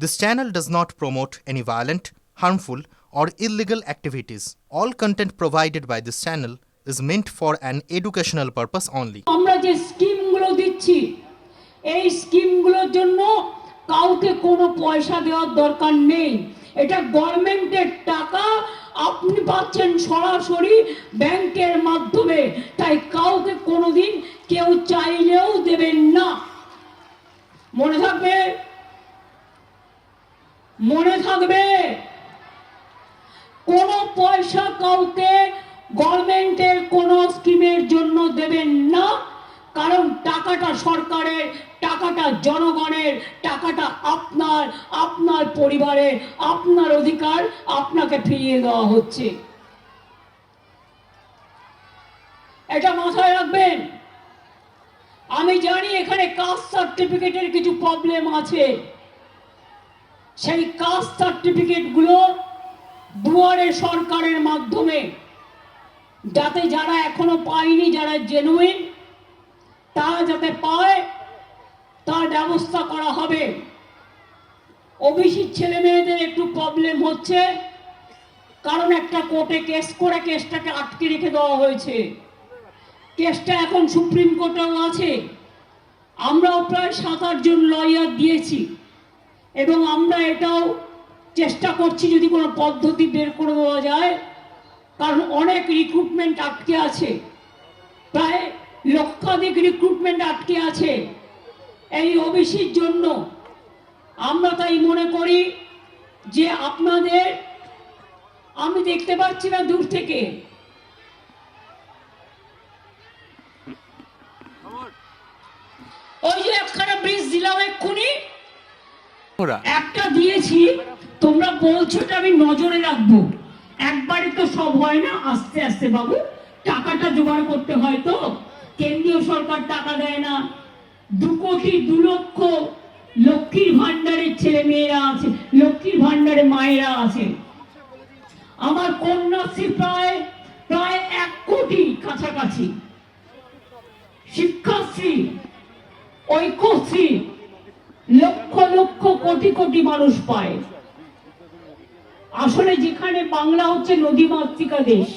This channel does not promote any violent, harmful, or illegal activities. All content provided by this channel is meant for an educational purpose only. আমরা যে স্কিমগুলো দিচ্ছি এই স্কিমগুলোর জন্য কাউকে কোনো পয়সা দেওয়ার দরকার নেই। এটা গভর্নমেন্টের টাকা, আপনি পাচ্ছেন সরাসরি ব্যাংকের মাধ্যমে, তাই কাউকে কোনোদিন কেউ চাইলেও দেবেন না। মনে থাকবে, মনে থাকবে, কোনো পয়সা কাউকে গভর্নমেন্টের কোনো স্কিমের জন্য দেবেন না, কারণ টাকাটা সরকারের, টাকাটা জনগণের, টাকাটা আপনার, আপনার পরিবারের, আপনার অধিকার আপনাকে ফিরিয়ে দেওয়া হচ্ছে। এটা মাথায় রাখবেন। আমি জানি এখানে কাস্ট সার্টিফিকেটের কিছু প্রবলেম আছে, সেই কাস্ট সার্টিফিকেটগুলো দুয়ারে সরকারের মাধ্যমে, যাতে যারা এখনো পায়নি, যারা জেনুইন, তারা যাতে পায় তার ব্যবস্থা করা হবে। ওবিসি ছেলে মেয়েদের একটু প্রবলেম হচ্ছে, কারণ একটা কোর্টে কেস করে কেসটাকে আটকে রেখে দেওয়া হয়েছে। কেসটা এখন সুপ্রিম কোর্টেও আছে। আমরাও প্রায় 7-8 জন লয়ার দিয়েছি এবং আমরা এটাও চেষ্টা করছি যদি কোনো পদ্ধতি বের করে দেওয়া যায়, কারণ অনেক রিক্রুটমেন্ট আটকে আছে, প্রায় লক্ষাধিক রিক্রুটমেন্ট আটকে আছে এই ওবিসির জন্য। আমরা তাই মনে করি যে আপনাদের, আমি দেখতে পাচ্ছি না দূর থেকে, ওই যে একখানা ব্রিজ দিলাম এক্ষুনি, একটা দিয়েছি, তোমরা বলছো এটা আমি নজরে রাখবো। একবারে তো সব হয় না, আস্তে আস্তে বাবু, টাকাটা জোগাড় করতে হয় তো। কেন্দ্রীয় সরকার টাকা দেয় না। 2 কোটি 2 লক্ষ লক্ষ্মীর ভান্ডারের ছেলে মেয়েরা আছে, লক্ষ্মীর ভান্ডারে মায়েরা আছে। আমার কন্যাশ্রী প্রায় 1 কোটি কাছাকাছি, শিক্ষাশ্রী, ঐক্যশ্রী, লক্ষ লক্ষ কোটি কোটি মানুষ পায়। আসলে যেখানে বাংলা হচ্ছে নদীমাতৃকা দেশ,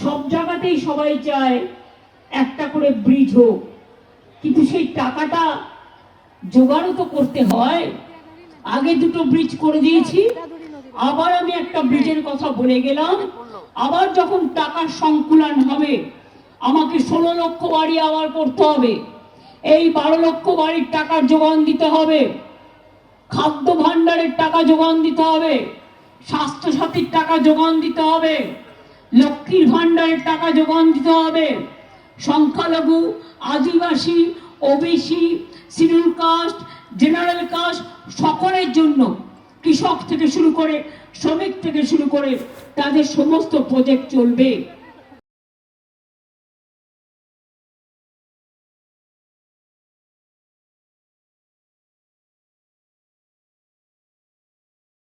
সব জায়গাতেই সবাই চায় একটা করে ব্রিজ হোক, কিন্তু সেই টাকাটা জোগাড়ও তো করতে হয়। আগে 2টো ব্রিজ করে দিয়েছি, আবার আমি একটা ব্রিজের কথা বলে গেলাম। আবার যখন টাকার সংকুলন হবে, আমাকে 16 লক্ষ বাড়ি আবার করতে হবে। এই 12 লক্ষ বাড়ির টাকার যোগান দিতে হবে, খাদ্য ভান্ডারের টাকা যোগান দিতে হবে, স্বাস্থ্য সাথীর টাকা যোগান দিতে হবে, লক্ষ্মীর ভান্ডারের টাকা যোগান দিতে হবে, সংখ্যালঘু, আদিবাসী, OBC, schedule caste, general caste সকলের জন্য, কৃষক থেকে শুরু করে শ্রমিক থেকে শুরু করে তাদের সমস্ত প্রজেক্ট চলবে।